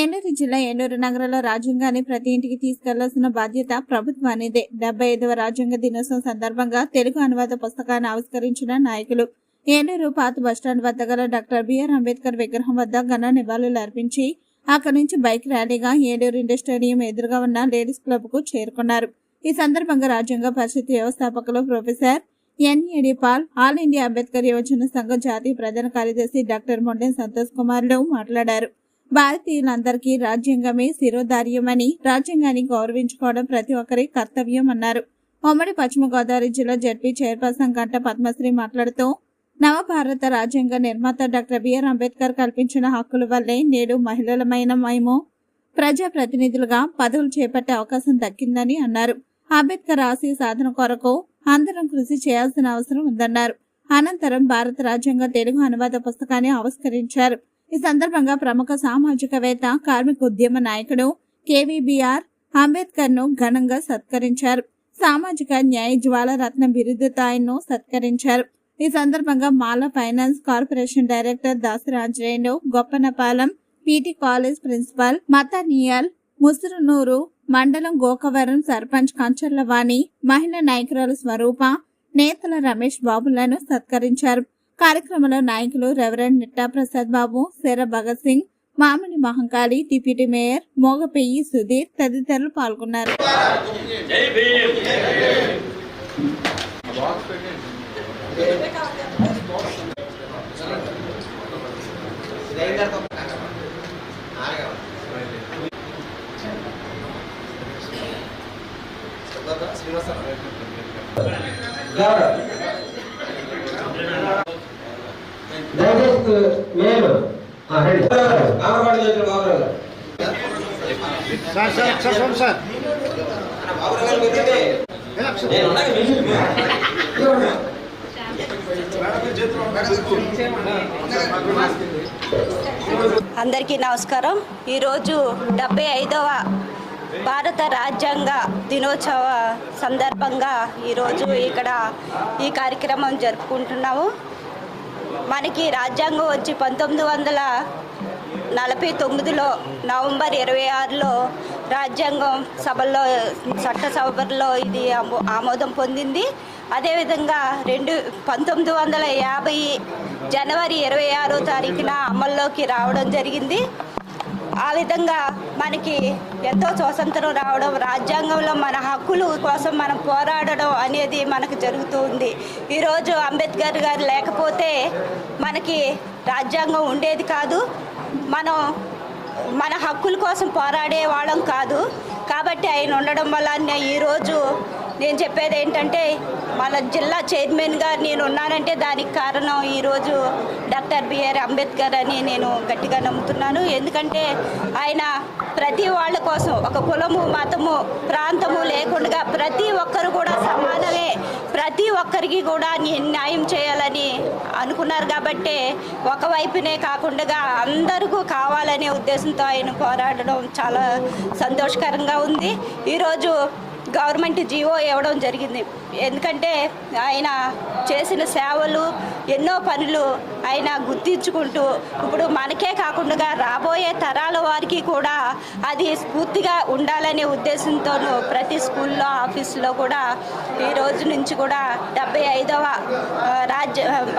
ఏలూరు జిల్లా ఏలూరు నగరంలో రాజ్యాంగాన్ని ప్రతి ఇంటికి తీసుకెళ్లాల్సిన బాధ్యత ప్రభుత్వానిదే. 75వ రాజ్యాంగ దినోత్సవం సందర్భంగా తెలుగు అనువాద పుస్తకాన్ని ఆవిష్కరించిన నాయకులు ఏలూరు పాత బస్టాండ్ వద్ద గల డాక్టర్ బిఆర్ అంబేద్కర్ విగ్రహం వద్ద ఘన నివాళులు అర్పించి అక్కడి నుంచి బైక్ ర్యాలీగా ఏలూరు ఇండోర్ స్టేడియం ఎదురుగా ఉన్న లేడీస్ క్లబ్ కు చేరుకున్నారు. ఈ సందర్భంగా రాజ్యాంగ పరిషత్ వ్యవస్థాపకులు professor NAD Paul, All India Ambedkar యువజన సంఘం జాతీయ ప్రధాన కార్యదర్శి డాక్టర్ మొండెం సంతోష్ కుమార్లు మాట్లాడారు. భారతీయులందరికీ రాజ్యాంగమే శిరోధార్యమని, రాజ్యాంగాన్ని గౌరవించుకోవడం ప్రతి ఒక్కరి కర్తవ్యం అన్నారు. ఉమ్మడి పశ్చిమ గోదావరి జిల్లా జడ్పీ చైర్పర్సన్ గంట పద్మశ్రీ మాట్లాడుతూ, నవభారత రాజ్యాంగ నిర్మాత డాక్టర్ బిఆర్ అంబేద్కర్ కల్పించిన హక్కుల వల్లే నేడు మహిళలమైన మేము ప్రజాప్రతినిధులుగా పదవులు చేపట్టే అవకాశం దక్కిందని అన్నారు. అంబేద్కర్ ఆశయ సాధన కొరకు అందరం కృషి చేయాల్సిన అవసరం ఉందన్నారు. అనంతరం భారత రాజ్యాంగ తెలుగు అనువాద పుస్తకాన్ని ఆవిష్కరించారు. ఈ సందర్భంగా ప్రముఖ సామాజికవేత్త, కార్మిక ఉద్యమ నాయకుడు కేవీబీఆర్ అంబేద్కర్ ను ఘనంగా సత్కరించారు. సామాజిక న్యాయ జ్వాలరత్న బిరుదుతో ఆయన్ను సత్కరించారు. ఈ సందర్భంగా మాల ఫైనాన్స్ కార్పొరేషన్ డైరెక్టర్ దాసరాజేండు, గొప్పనపాలెం పీటీ కాలేజ్ ప్రిన్సిపల్ మతానియల్, ముసురునూరు మండలం గోకవరం సర్పంచ్ కంచర్లవాణి, మహిళా నాయకురాలు స్వరూప, నేతల రమేష్ బాబులను సత్కరించారు. కార్యక్రమంలో నాయకులు రెవరెండ్ నిట్టా ప్రసాద్ బాబు, శర భగత్ సింగ్, మామిడి మహంకాళి, డిప్యూటీ మేయర్ మోగపెయ్యి సుధీర్ తదితరులు పాల్గొన్నారు. అందరికీ నమస్కారం. ఈరోజు 75వ భారత రాజ్యాంగ దినోత్సవ సందర్భంగా ఈరోజు ఇక్కడ ఈ కార్యక్రమం జరుపుకుంటున్నాము. మనకి రాజ్యాంగం వచ్చి 1949లో నవంబర్ 26లో రాజ్యాంగం సభల్లో చట్టసభలో ఇది ఆమోదం పొందింది. అదేవిధంగా 1950 జనవరి 26వ తారీఖున అమల్లోకి రావడం జరిగింది. ఆ విధంగా మనకి ఎంతో స్వాతంత్రం రావడం, రాజ్యాంగంలో మన హక్కుల కోసం మనం పోరాడడం అనేది మనకు జరుగుతూ ఉంది. ఈరోజు అంబేద్కర్ గారు లేకపోతే మనకి రాజ్యాంగం ఉండేది కాదు, మనం మన హక్కుల కోసం పోరాడే వాళ్ళం కాదు. కాబట్టి ఆయన ఉండడం వల్ల ఈరోజు నేను చెప్పేది ఏంటంటే, మన జిల్లా చైర్మన్గా నేను ఉన్నానంటే దానికి కారణం ఈరోజు డాక్టర్ బిఆర్ అంబేద్కర్ అని నేను గట్టిగా నమ్ముతున్నాను. ఎందుకంటే ఆయన ప్రతి వాళ్ళ కోసం ఒక కులము, మతము, ప్రాంతము లేకుండా ప్రతి ఒక్కరు కూడా సమానమే, ప్రతి ఒక్కరికి కూడా న్యాయం చేయాలని అనుకున్నారు. కాబట్టి ఒకవైపునే కాకుండా అందరికీ కావాలనే ఉద్దేశంతో ఆయన పోరాడడం చాలా సంతోషకరంగా ఉంది. ఈరోజు గవర్నమెంట్ జీవో ఇవ్వడం జరిగింది. ఎందుకంటే ఆయన చేసిన సేవలు, ఎన్నో పనులు ఆయన గుర్తించుకుంటూ ఇప్పుడు మనకే కాకుండా రాబోయే తరాల వారికి కూడా అది స్ఫూర్తిగా ఉండాలనే ఉద్దేశంతోనూ ప్రతి స్కూల్లో, ఆఫీసులో కూడా ఈ రోజు నుంచి కూడా 75వ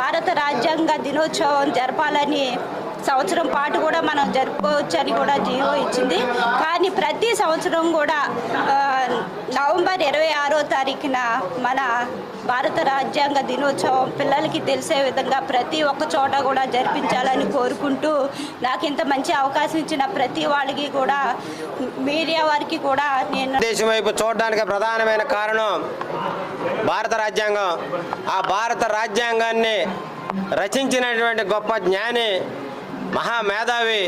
భారత రాజ్యాంగ దినోత్సవం జరపాలని, సంవత్సరం పాటు కూడా మనం జరుపుకోవచ్చు అని కూడా జీవో ఇచ్చింది. కానీ ప్రతి సంవత్సరం కూడా నవంబర్ 26వ తారీఖున మన భారత రాజ్యాంగ దినోత్సవం పిల్లలకి తెలిసే విధంగా ప్రతి ఒక్క చోట కూడా జరిపించాలని కోరుకుంటూ, నాకు ఇంత మంచి అవకాశం ఇచ్చిన ప్రతి వాళ్ళకి కూడా, మీడియా వారికి కూడా నేను దేశం వైపు చూడడానికి ప్రధానమైన కారణం భారత రాజ్యాంగం. ఆ భారత రాజ్యాంగాన్ని రచించినటువంటి గొప్ప జ్ఞాని, మహామేధావి,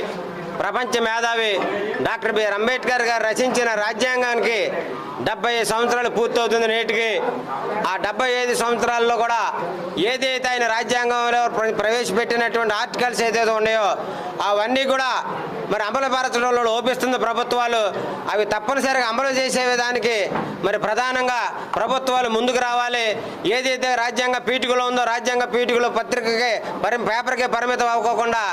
ప్రపంచ మేధావి డాక్టర్ బిఆర్ అంబేద్కర్ గారు రచించిన రాజ్యాంగానికి 75 సంవత్సరాలు పూర్తవుతుంది నేటికి. ఆ 75 సంవత్సరాల్లో కూడా ఏదైతే ఆయన రాజ్యాంగంలో ప్రవేశపెట్టినటువంటి ఆర్టికల్స్ ఏదైతే ఉన్నాయో అవన్నీ కూడా మరి అమలు పరచడంలో లోపిస్తుంది ప్రభుత్వాలు. అవి తప్పనిసరిగా అమలు చేసే విధానికి మరి ప్రధానంగా ప్రభుత్వాలు ముందుకు రావాలి. ఏదైతే రాజ్యాంగ పీఠికలో ఉందో రాజ్యాంగ పీఠికలో పత్రికకే పేపర్కే పరిమితం అవ్వకుండా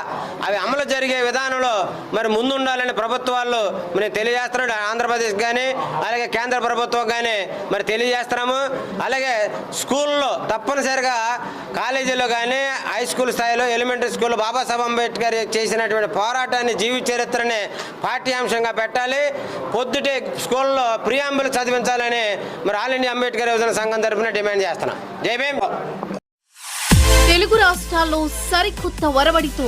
అవి అమలు జరిగే విధానంలో మరి ముందుండాలని ప్రభుత్వాలు మరి తెలియజేస్తున్నాడు. ఆంధ్రప్రదేశ్ కానీ అలాగే కేంద్ర ప్రభుత్వం కానీ మరి తెలియజేస్తున్నాము. అలాగే స్కూల్లో తప్పనిసరిగా కాలేజీలో కానీ హై స్కూల్ స్థాయిలో ఎలిమెంటరీ స్కూల్లో బాబాసాహెబ్ అంబేద్కర్ చేసినటువంటి పోరాటాన్ని జీవిత చరిత్రని పాఠ్యాంశంగా పెట్టాలి. పొద్దుటే స్కూల్లో ప్రియాంబులు చదివించాలని మరి ఆల్ ఇండియా అంబేద్కర్ యువజన సంఘం తరఫున డిమాండ్ చేస్తున్నాం. జై భీమ్. తెలుగు రాష్ట్రాల్లో సరికొత్త వరవడితో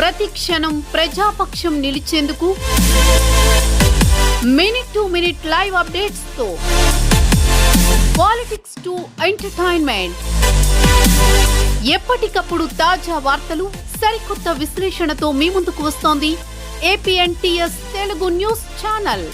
ప్రతి క్షణం ప్రజాపక్షం నిలిచేందుకు minute to minute live updates తో పాలిటిక్స్ టు ఎంటర్టైన్మెంట్, ఎప్పటికప్పుడు తాజా వార్తలు సరికొత్త విశ్లేషణతో మీ ముందుకు వస్తోంది APNTS తెలుగు న్యూస్ ఛానల్.